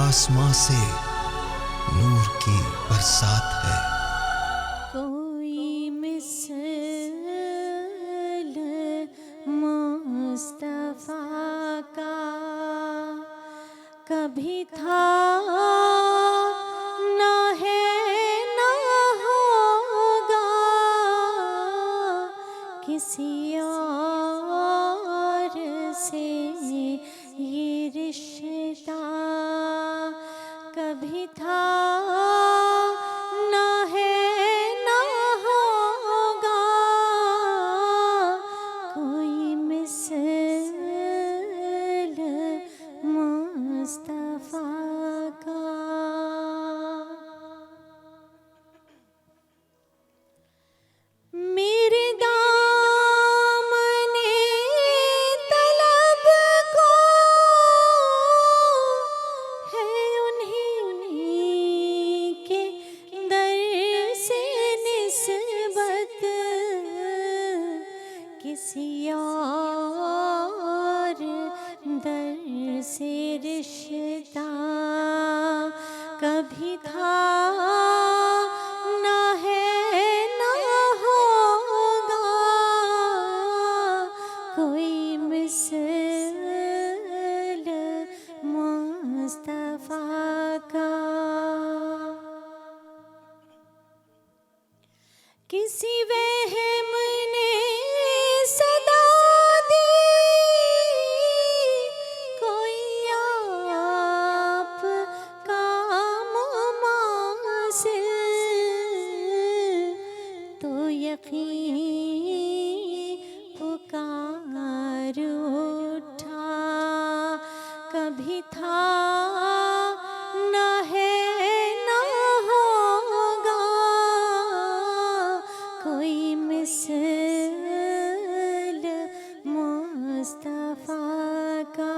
آسماں سے نور کی برسات ہے۔ کوئی مثل مصطفیٰ کا کبھی تھا نہ ہے نہ ہوگا، کسی اور سے یہ رشتہ کبھی تھا نہ ہے نہ ہوگا، کوئی مثل مصطفیٰ کا۔ میرے دامن طلب کو ہے انہیں کے در سے نسبت، کسی اور در سے رشتہ کبھی تھا نہ ہے نہ ہوگا، کوئی مثل مصطفیٰ کا۔ کسی وہم نے صدا دی کوئی آپ کا مماثل، تو یقین پکار اٹھا کبھی تھا نہ ہے نہ ہوگا، کوئی مثل مصطفیٰ کا۔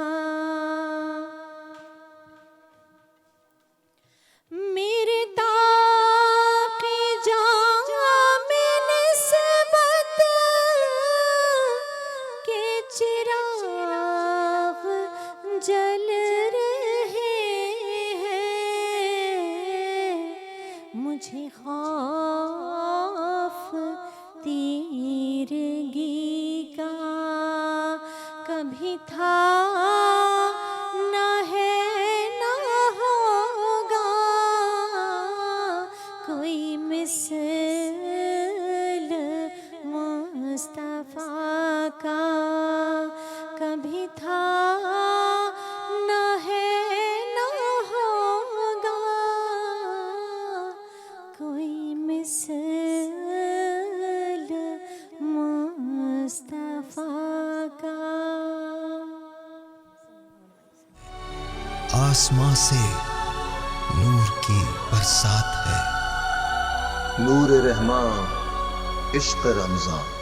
میرے طاقی جام نسبت کے چراغ جل رہے ہیں، مجھے خوف تیرگی کا کبھی تھا نہ ہے نہ ہوگا، کوئی مثل مصطفیٰ کا کبھی تھا نہ ہے نہ ہوگا، کوئی مثل مصطفیٰ کا۔ آسماں سے نور کی برسات ہے۔ نور رحماں عشق رمضان۔